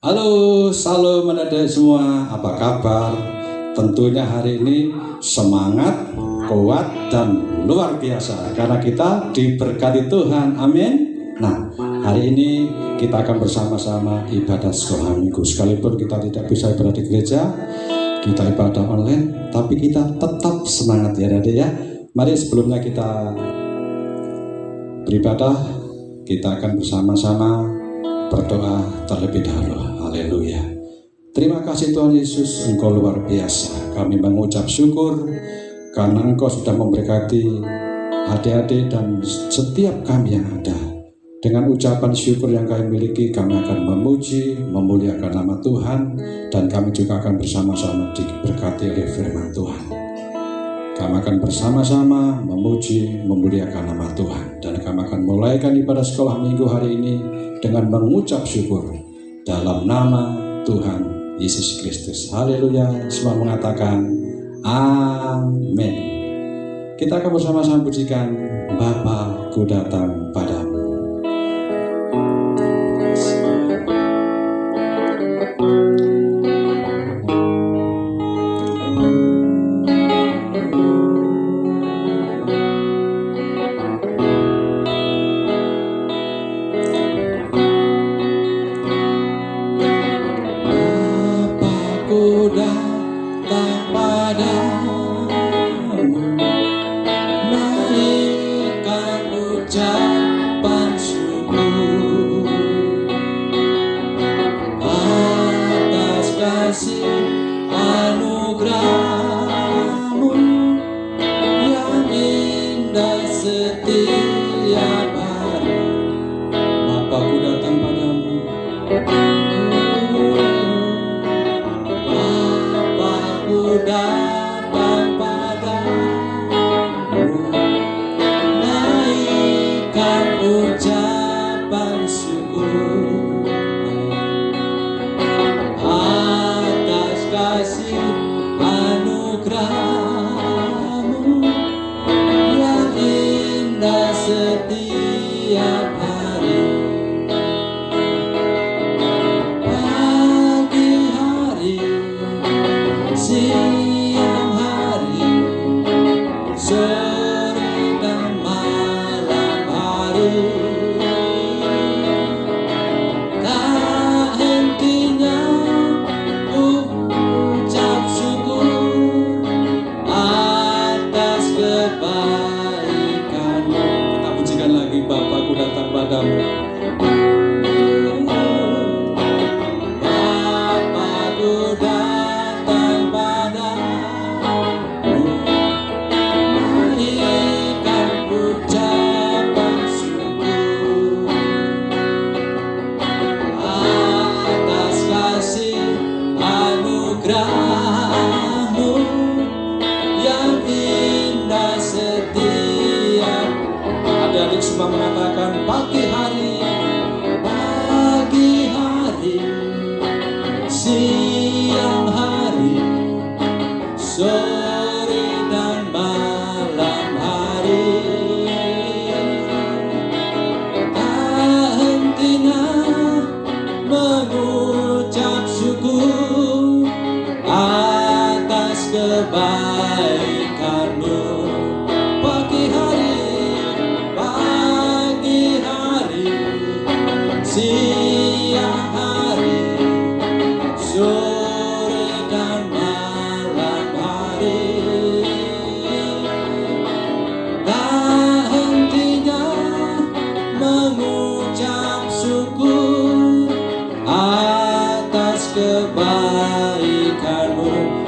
Halo, salam adik-adik semua, apa kabar? Tentunya hari ini semangat, kuat, dan luar biasa karena kita diberkati Tuhan, amin. Nah, hari ini kita akan bersama-sama ibadah sekolah minggu. Sekalipun kita tidak bisa ibadah di gereja, kita ibadah online, tapi kita tetap semangat ya adik-adik ya. Mari sebelumnya kita beribadah, kita akan bersama-sama berdoa terlebih dahulu. Haleluya. Terima kasih Tuhan Yesus, Engkau luar biasa. Kami mengucap syukur karena Engkau sudah memberkati adik-adik dan setiap kami yang ada. Dengan ucapan syukur yang kami miliki, kami akan memuji, memuliakan nama Tuhan, dan kami juga akan bersama-sama diberkati oleh firman Tuhan. Kami akan bersama-sama memuji, memuliakan nama Tuhan, dan kami akan mulaikan ibadah sekolah minggu hari ini dengan mengucap syukur dalam nama Tuhan Yesus Kristus. Haleluya. Semua mengatakan amin. Kita akan bersama-sama pujikan Bapa, ku datang padamu.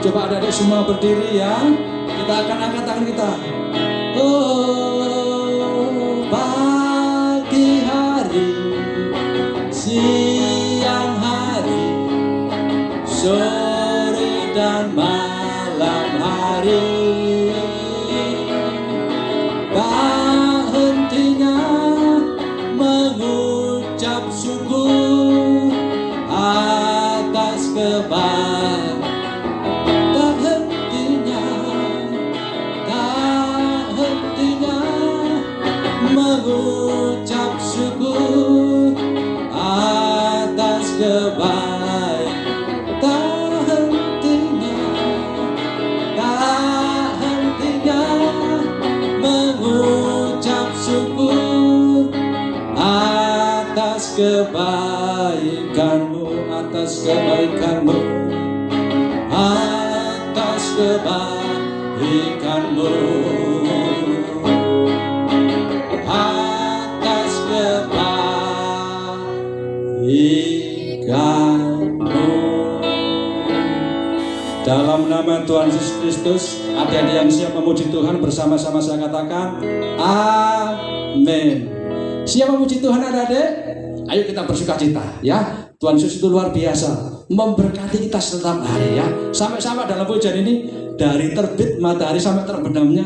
Coba adik-adik semua berdiri ya. Kita akan angkat tangan kita. Oh, pagi hari, siang hari, sore dan malam hari, tak hentinya mengucap syukur atas kebaikan. Mengucap syukur atas kebaikan. atas kebaikanmu, atas kebaikanmu, atas kebaikanmu, atas kebaikanmu. Dalam nama Tuhan Yesus Kristus, adik-adik yang siap memuji Tuhan bersama-sama saya katakan amin. Siap memuji Tuhan adik-adik? Ayo kita bersukacita ya. Tuhan Yesus itu luar biasa, memberkati kita setiap hari ya. Sampai-sampai dalam pujian ini, dari terbit matahari sampai terbenamnya,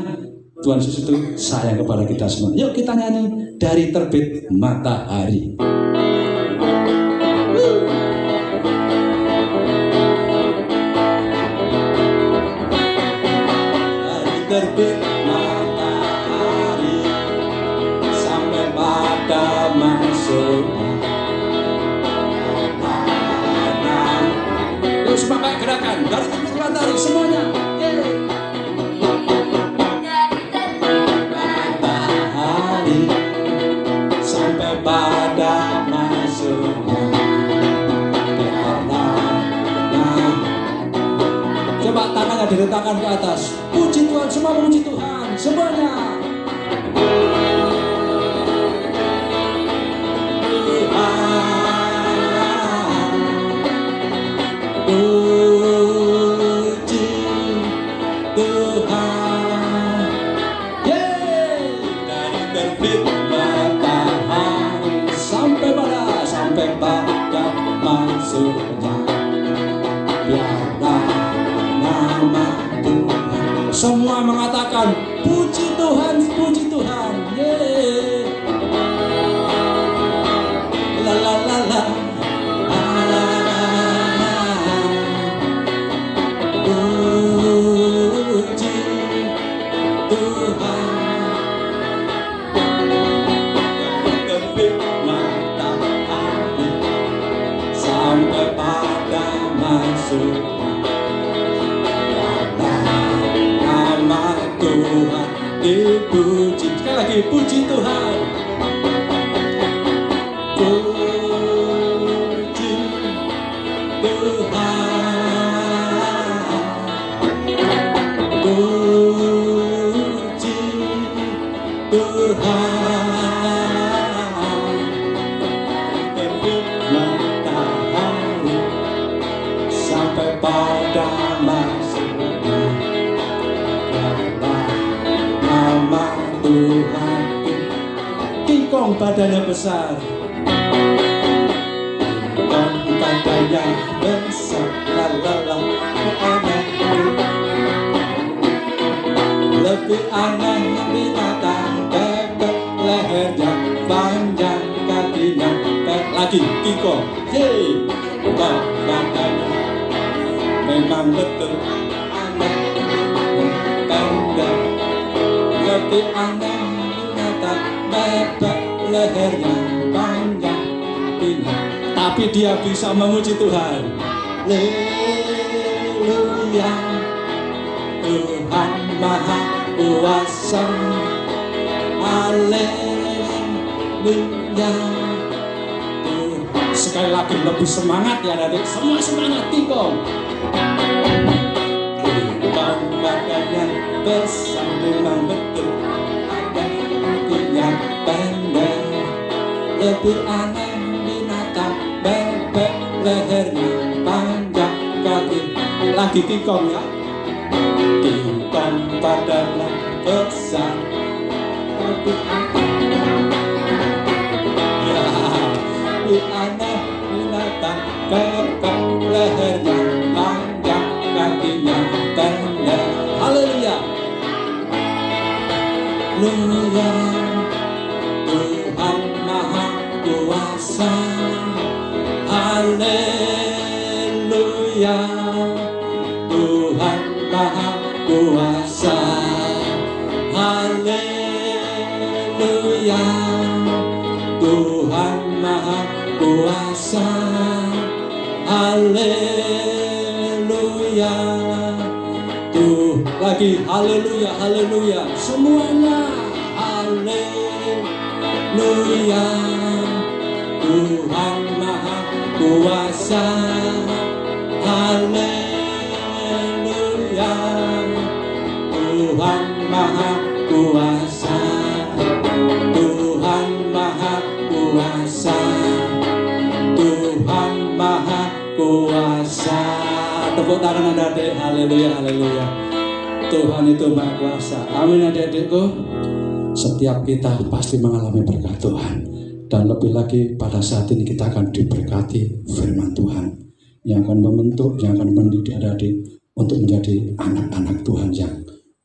Tuhan Yesus itu sayang kepada kita semua. Yuk kita nyanyi dari terbit matahari. Terbit matahari sampai pada masuknya malam. Yuk semua kayak gerakan dari terbit matahari semuanya. Dari terbit matahari sampai pada masuknya malam. Coba tangannya diletakkan ke atas. Puji Tuhan, semua memuji Tuhan, semuanya. Puji Tuhan. Dari terbit matahari sampai pada masuknya biarlah nama Tuhan. Semua mengatakan puji Tuhan, puji Tuhan. La la la la. Puji Tuhan. Terbit matahari sampai pada masuknya Tuhan dipuji. Sekali lagi, puji Tuhan. Puji Tuhan. Puji Tuhan. Terbit matahari sampai pada masuknya nama Tuhan. Kingkong badannya besar, kingkong badannya besar, lalala, aneh. Lebih aneh binatang, bebek lehernya panjang, kakinya pendek. Lagi kingkong, kingkong badannya memang betul aneh, pendek. Lebih aneh binatang, bebek lehernya panjang, tapi dia bisa memuji Tuhan. Haleluya, Tuhan Maha Kuasa. Haleluya. Sekali lagi lebih semangat ya adik, semua semangat tikong. Tikong badannya besar memang betul, ada kakinya pendek. Lebih aneh binatang, bebek lehernya panjang, kaki. Lagi tikong ya. Tikong badannya besar, lebih aneh binatang, bebek lehernya panjang, kakinya pendek. Haleluya. Haleluya, Tuhan Maha Kuasa. Haleluya, Tuhan Maha Kuasa. Haleluya, Tuhan Maha Kuasa. Haleluya. Tuh lagi haleluya, haleluya semuanya. Haleluya, Tuhan kuasa. Haleluya, Tuhan Maha Kuasa, Tuhan Maha Kuasa, Tuhan Maha Kuasa. Tepuk tangan adik-adik, haleluya, haleluya. Tuhan itu Maha Kuasa. Amin adik-adikku. Setiap kita pasti mengalami berkat Tuhan. Dan lebih lagi pada saat ini kita akan diberkati firman Tuhan yang akan membentuk, yang akan mendidik adik-adik untuk menjadi anak-anak Tuhan yang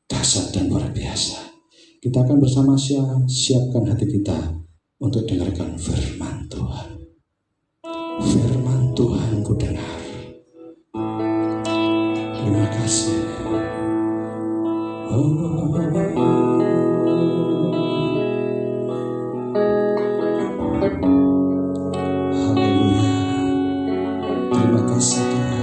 dahsyat dan luar biasa. Kita akan bersama siapkan hati kita untuk dengarkan firman Tuhan. Firman Tuhan ku dengar. Terima kasih. Haleluya. Terima kasih Tuhan.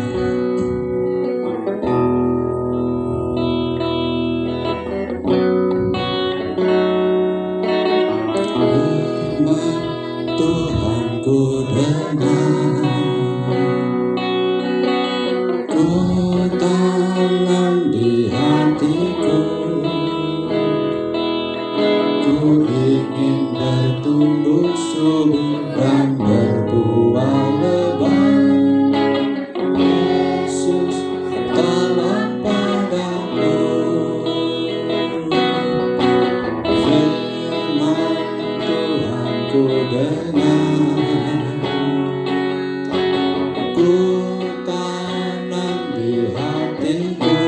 Firman Tuhan ku dengar, ku tanam di hatiku, ku ingin bertumbuh subur dan berbuah lebat. Yesus tolong padaku. Firman Tuhan ku dengar, ku tanam di hatiku,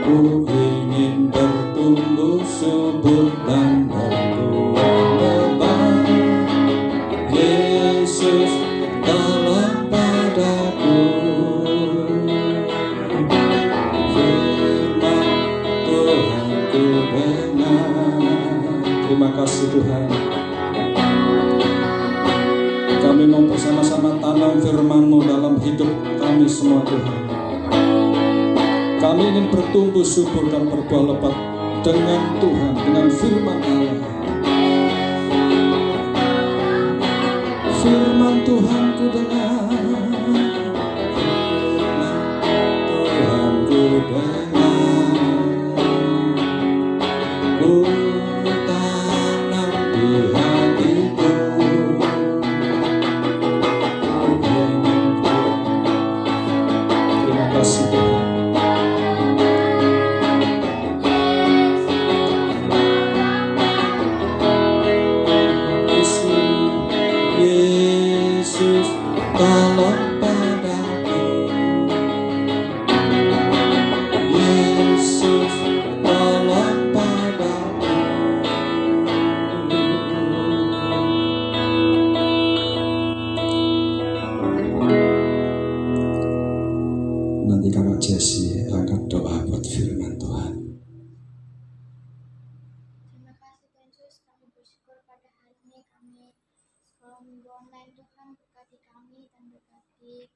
ku ingin bertumbuh subur dan berbuah lebat. Yesus tolong padaku. Firman Tuhan ku dengar. Terima kasih Tuhan. Kami mau bersama-sama tanam firman-Mu dalam hidup kami semua Tuhan. Kami ingin bertumbuh subur dan berbuah lebat dengan Tuhan, dengan firman Allah. Firman Tuhan ku dengar, firman Tuhan ku dengar, ku tanam di hatiku, ku ingin. Terima kasih Tuhan. Yesus tolong padaku. Yesus tolong padaku. Nanti Kakak Jesse angkat doa buat firman Tuhan. Terima kasih Tuhan Yesus, kami bersyukur pada hari ini kami sekolah minggu online Tuhan, berkati kami dan berkati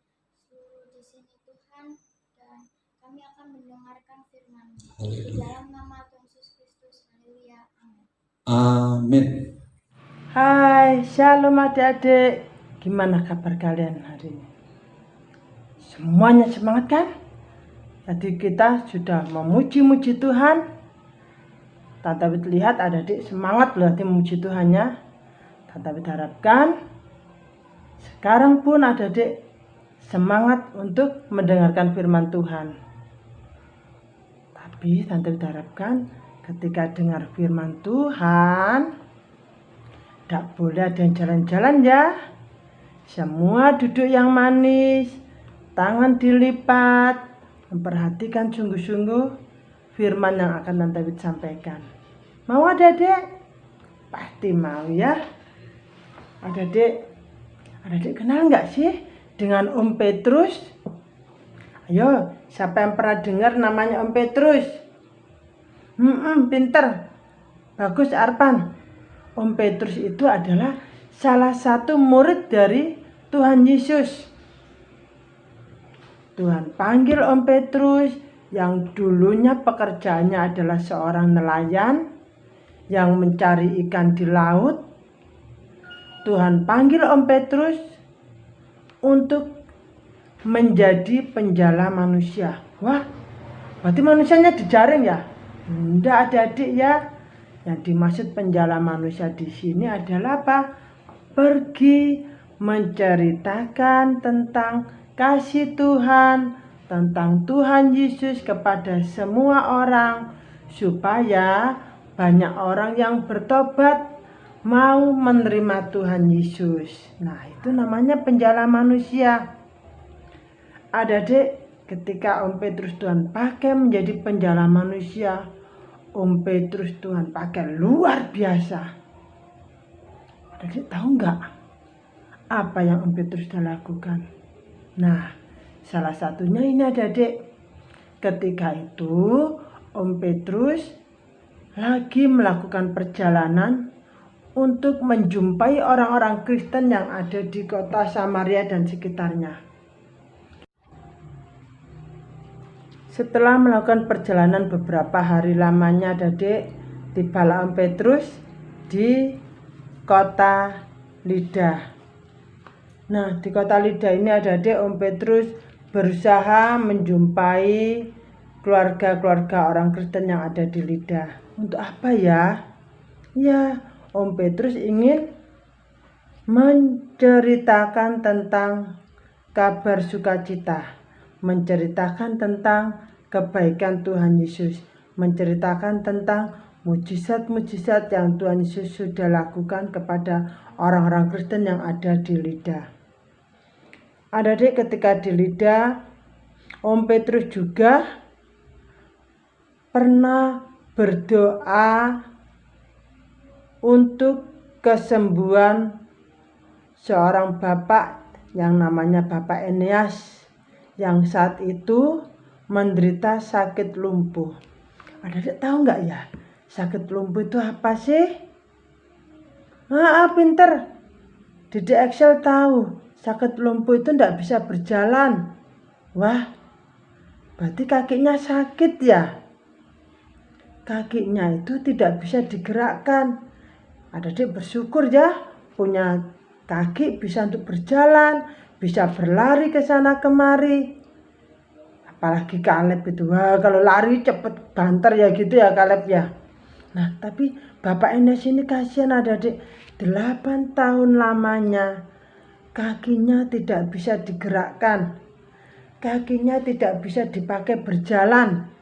seluruh di sini Tuhan, dan kami akan mendengarkan firman di dalam nama Tuhan Yesus Kristus. Haleluya, amin. Amin. Hai, shalom adik-adik. Gimana kabar kalian hari ini? Semuanya semangat kan? Jadi kita sudah memuji-muji Tuhan. Tante Wit lihat adik-adik semangat berarti memuji Tuhannya. Tante Wit harapkan sekarang pun adik-adik semangat untuk mendengarkan firman Tuhan. Tapi Tante Wit harapkan ketika dengar firman Tuhan, tidak boleh ada yang jalan-jalan ya. Semua duduk yang manis, tangan dilipat, memperhatikan sungguh-sungguh firman yang akan Tante Wit sampaikan. Mau adik-adik? Pasti mau ya. Adik-adik kenal nggak sih dengan Om Petrus? Ayo, siapa yang pernah dengar namanya Om Petrus? Pinter. Bagus Arpan. Om Petrus itu adalah salah satu murid dari Tuhan Yesus. Tuhan panggil Om Petrus yang dulunya pekerjaannya adalah seorang nelayan yang mencari ikan di laut. Tuhan panggil Om Petrus untuk menjadi penjala manusia. Wah, berarti manusianya dijaring ya? Enggak, adik-adik ya. Yang dimaksud penjala manusia di sini adalah apa? Pergi menceritakan tentang kasih Tuhan, tentang Tuhan Yesus kepada semua orang, supaya banyak orang yang bertobat mau menerima Tuhan Yesus. Nah, itu namanya penjala manusia. Adik-adik, ketika Om Petrus Tuhan pakai menjadi penjala manusia, Om Petrus Tuhan pakai luar biasa. Adik-adik tahu nggak apa yang Om Petrus sudah lakukan? Nah, salah satunya ini adik-adik. Ketika itu Om Petrus lagi melakukan perjalanan untuk menjumpai orang-orang Kristen yang ada di kota Samaria dan sekitarnya. Setelah melakukan perjalanan beberapa hari lamanya, adik-adik, tibalah Om Petrus di kota Lida. Nah, di kota Lida ini adik-adik, Om Petrus berusaha menjumpai keluarga-keluarga orang Kristen yang ada di Lida. Untuk apa ya? Ya, Om Petrus ingin menceritakan tentang kabar sukacita, menceritakan tentang kebaikan Tuhan Yesus, menceritakan tentang mujizat-mujizat yang Tuhan Yesus sudah lakukan kepada orang-orang Kristen yang ada di Lida. Adik-adik, ketika di Lida, Om Petrus juga pernah berdoa untuk kesembuhan seorang bapak yang namanya Bapak Eneas yang saat itu menderita sakit lumpuh. Adik-adik tahu nggak ya, sakit lumpuh itu apa sih? Pinter. Dede Excel tahu, sakit lumpuh itu nggak bisa berjalan. Wah, berarti kakinya sakit ya? Kakinya itu tidak bisa digerakkan. Adik-adik bersyukur ya, punya kaki bisa untuk berjalan, bisa berlari ke sana kemari. Apalagi Kaleb itu, wah kalau lari cepet banter ya gitu ya Kaleb ya. Nah, tapi Bapak Enes ini kasihan adik-adik, 8 tahun lamanya kakinya tidak bisa digerakkan. Kakinya tidak bisa dipakai berjalan.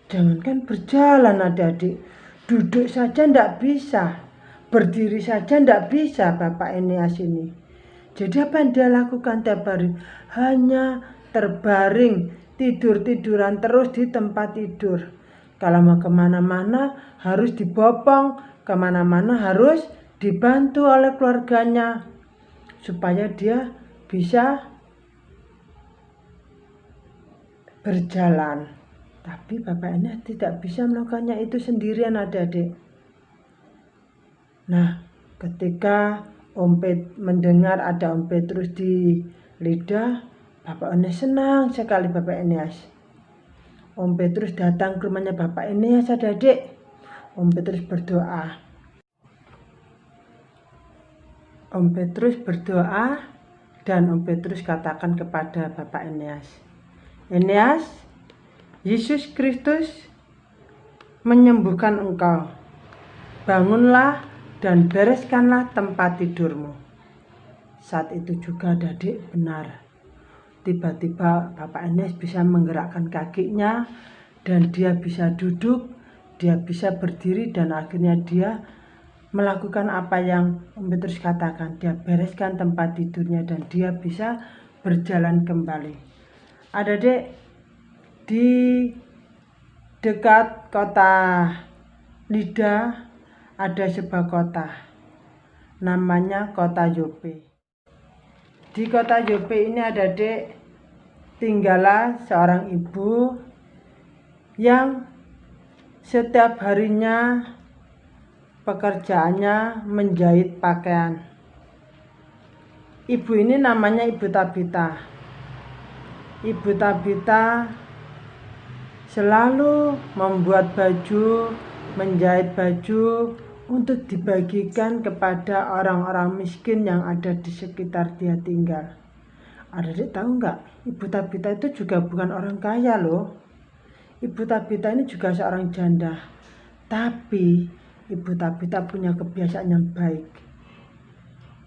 Jangankan berjalan adik-adik, duduk saja tidak bisa, berdiri saja tidak bisa Bapak Eneas ini. Jadi apa yang dia lakukan tiap hari? Hanya terbaring, tidur-tiduran terus di tempat tidur. Kalau mau kemana-mana harus dibopong, kemana-mana harus dibantu oleh keluarganya, supaya dia bisa berjalan. Tapi Bapak Eneas tidak bisa melakukannya itu sendirian adik-adik. Nah, ketika mendengar ada Om Petrus di Lida, Bapak Eneas senang sekali Bapak Eneas. Om Petrus datang ke rumahnya Bapak Eneas adik-adik. Om Petrus berdoa. Om Petrus berdoa dan Om Petrus katakan kepada Bapak Eneas, Eneas, Yesus Kristus menyembuhkan engkau. Bangunlah dan bereskanlah tempat tidurmu. Saat itu juga adik benar. Tiba-tiba Bapak Eneas bisa menggerakkan kakinya dan dia bisa duduk, dia bisa berdiri dan akhirnya dia melakukan apa yang Om Petrus katakan. Dia bereskan tempat tidurnya dan dia bisa berjalan kembali. Adik-adik, di dekat kota Lida ada sebuah kota, namanya kota Yope. Di kota Yope ini adik-adik tinggallah seorang ibu yang setiap harinya pekerjaannya menjahit pakaian. Ibu ini namanya Ibu Tabita. Ibu Tabita selalu membuat baju, menjahit baju untuk dibagikan kepada orang-orang miskin yang ada di sekitar dia tinggal. Adik-adik tahu nggak? Ibu Tabita itu juga bukan orang kaya loh. Ibu Tabita ini juga seorang janda. Tapi Ibu Tabita punya kebiasaan yang baik.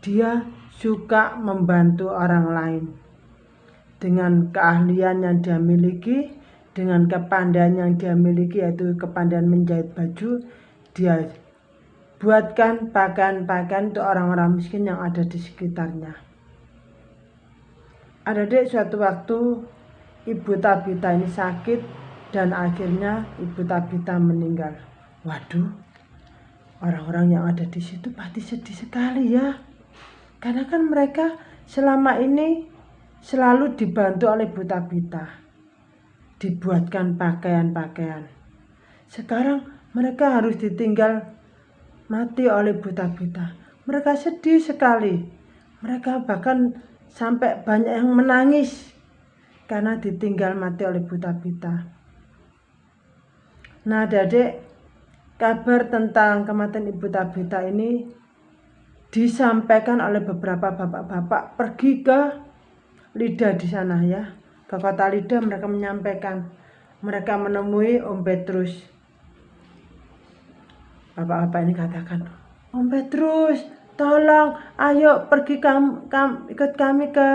Dia suka membantu orang lain. Dengan keahlian yang dia miliki, dengan kepandaian yang dia miliki, yaitu kepandaian menjahit baju, dia buatkan pakaian-pakaian untuk orang-orang miskin yang ada di sekitarnya. Adik-adik, suatu waktu Ibu Tabita ini sakit dan akhirnya Ibu Tabita meninggal. Waduh, orang-orang yang ada di situ pasti sedih sekali ya. Karena kan mereka selama ini selalu dibantu oleh Ibu Tabita. Dibuatkan pakaian-pakaian. Sekarang mereka harus ditinggal mati oleh Ibu Tabita. Mereka sedih sekali. Mereka bahkan sampai banyak yang menangis karena ditinggal mati oleh Ibu Tabita. Nah, adik-adik, kabar tentang kematian Ibu Tabita ini disampaikan oleh beberapa bapak-bapak pergi ke Lida di sana ya. Ke kota Lida mereka menyampaikan. Mereka menemui Om Petrus. Bapak-bapak ini katakan, Om Petrus, tolong, ayo pergi ikut kami ke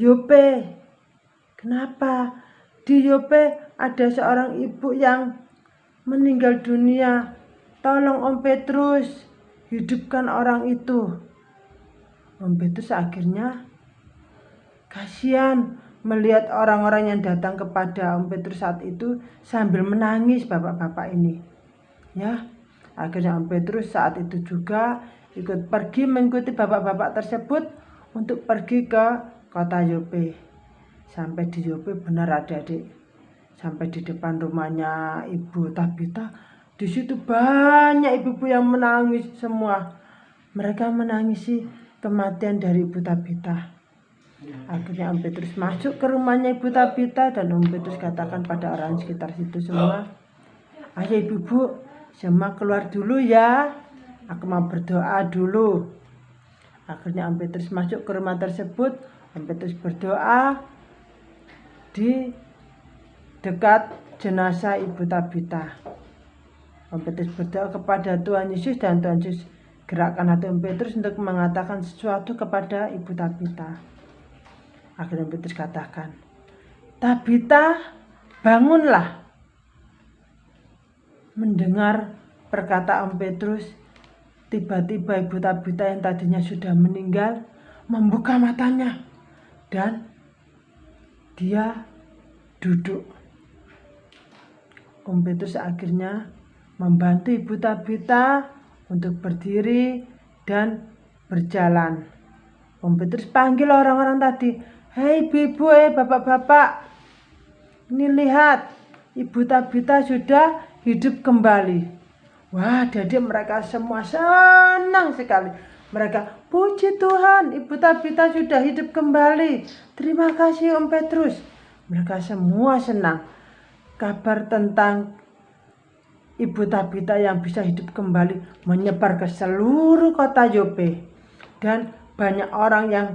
Yope. Kenapa? Di Yope ada seorang ibu yang meninggal dunia. Tolong Om Petrus, hidupkan orang itu. Om Petrus akhirnya kasihan melihat orang-orang yang datang kepada Om Petrus saat itu sambil menangis bapak-bapak ini. Ya, akhirnya Om Petrus saat itu juga ikut pergi mengikuti bapak-bapak tersebut untuk pergi ke kota Yope. Sampai di Yope, benar adik-adik, sampai di depan rumahnya Ibu Tabita, di situ banyak ibu-ibu yang menangis semua. Mereka menangisi kematian dari Ibu Tabita. Akhirnya Om Petrus masuk ke rumahnya Ibu Tabita dan Om Petrus katakan pada orang sekitar situ semua, ayo ibu-ibu, semua keluar dulu ya, aku mau berdoa dulu. Akhirnya Om Petrus masuk ke rumah tersebut. Om Petrus berdoa di dekat jenazah Ibu Tabita. Om Petrus berdoa kepada Tuhan Yesus dan Tuhan Yesus gerakkan hati Om Petrus untuk mengatakan sesuatu kepada Ibu Tabita. Akhirnya Om Petrus katakan, Tabita, bangunlah. Mendengar perkataan Om Petrus, tiba-tiba Ibu Tabita yang tadinya sudah meninggal membuka matanya dan dia duduk. Om Petrus akhirnya membantu Ibu Tabita untuk berdiri dan berjalan. Om Petrus panggil orang-orang tadi, hei ibu-ibu, bapak-bapak, ini lihat, Ibu Tabita sudah hidup kembali. Wah, jadi mereka semua senang sekali. Mereka, puji Tuhan, Ibu Tabita sudah hidup kembali. Terima kasih Om Petrus. Mereka semua senang. Kabar tentang Ibu Tabita yang bisa hidup kembali menyebar ke seluruh kota Yope. Dan banyak orang yang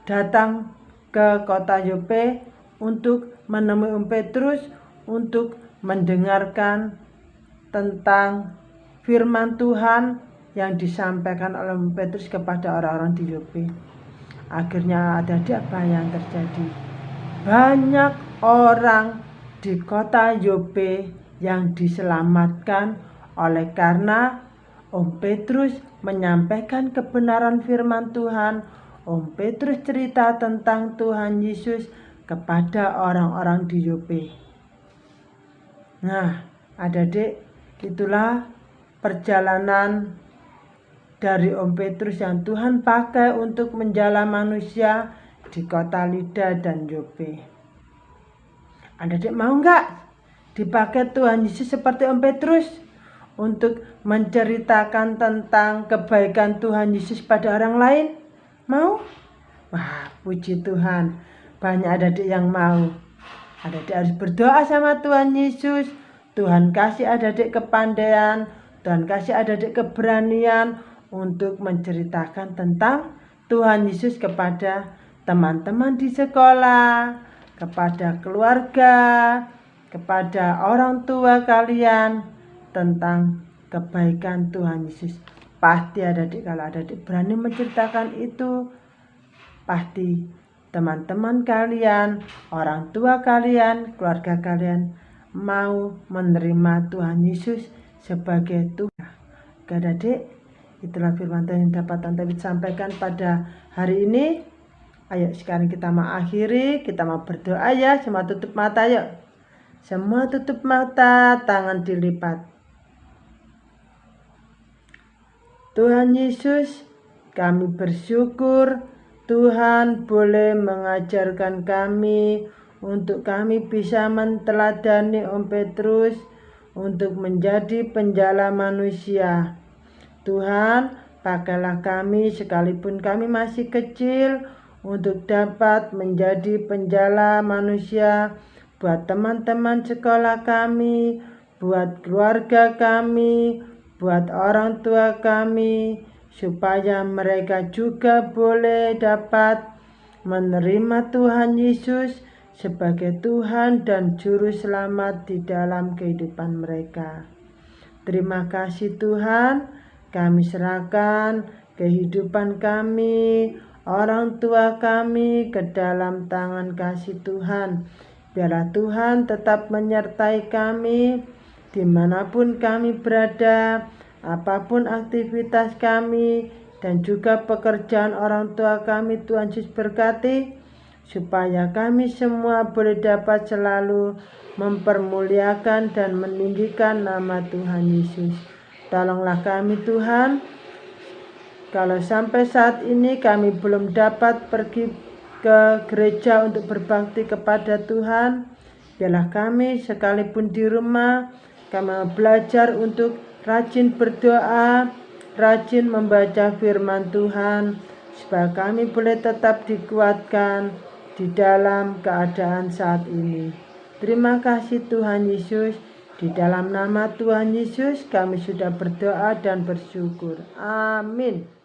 datang ke kota Yope untuk menemui Om Petrus untuk mendengarkan tentang firman Tuhan yang disampaikan oleh Om Petrus kepada orang-orang di Yope. Akhirnya adik-adik, apa yang terjadi? Banyak orang di kota Yope yang diselamatkan oleh karena Om Petrus menyampaikan kebenaran firman Tuhan. Om Petrus cerita tentang Tuhan Yesus kepada orang-orang di Yope. Nah, adik-adik, itulah perjalanan dari Om Petrus yang Tuhan pakai untuk menjala manusia di kota Lida dan Yope. Adik-adik mau nggak dipakai Tuhan Yesus seperti Om Petrus untuk menceritakan tentang kebaikan Tuhan Yesus pada orang lain? Mau? Wah, puji Tuhan, banyak adik-adik yang mau. Adik-adik harus berdoa sama Tuhan Yesus. Tuhan kasih adik-adik kepandaian, Tuhan kasih adik-adik keberanian untuk menceritakan tentang Tuhan Yesus kepada teman-teman di sekolah, kepada keluarga, kepada orang tua kalian tentang kebaikan Tuhan Yesus. Pasti adik-adik, kalau adik-adik berani menceritakan itu, pasti teman-teman kalian, orang tua kalian, keluarga kalian mau menerima Tuhan Yesus sebagai Tuhan. Oke adik-adik, itulah firman Tuhan yang dapat Tante sampaikan pada hari ini. Ayo sekarang kita mau akhiri, kita mau berdoa ya. Semua tutup mata yuk. Semua tutup mata, tangan dilipat. Tuhan Yesus, kami bersyukur Tuhan boleh mengajarkan kami untuk kami bisa menteladani Om Petrus untuk menjadi penjala manusia. Tuhan, pakailah kami sekalipun kami masih kecil untuk dapat menjadi penjala manusia buat teman-teman sekolah kami, buat keluarga kami, buat orang tua kami, supaya mereka juga boleh dapat menerima Tuhan Yesus sebagai Tuhan dan Juru Selamat di dalam kehidupan mereka. Terima kasih Tuhan, kami serahkan kehidupan kami, orang tua kami ke dalam tangan kasih Tuhan. Biarlah Tuhan tetap menyertai kami dimanapun kami berada, apapun aktivitas kami, dan juga pekerjaan orang tua kami. Tuhan Yesus berkati, supaya kami semua boleh dapat selalu mempermuliakan dan meninggikan nama Tuhan Yesus. Tolonglah kami Tuhan, kalau sampai saat ini kami belum dapat pergi ke gereja untuk berbakti kepada Tuhan, biarlah kami sekalipun di rumah, kami belajar untuk rajin berdoa, rajin membaca firman Tuhan, supaya kami boleh tetap dikuatkan di dalam keadaan saat ini. Terima kasih Tuhan Yesus, di dalam nama Tuhan Yesus kami sudah berdoa dan bersyukur. Amin.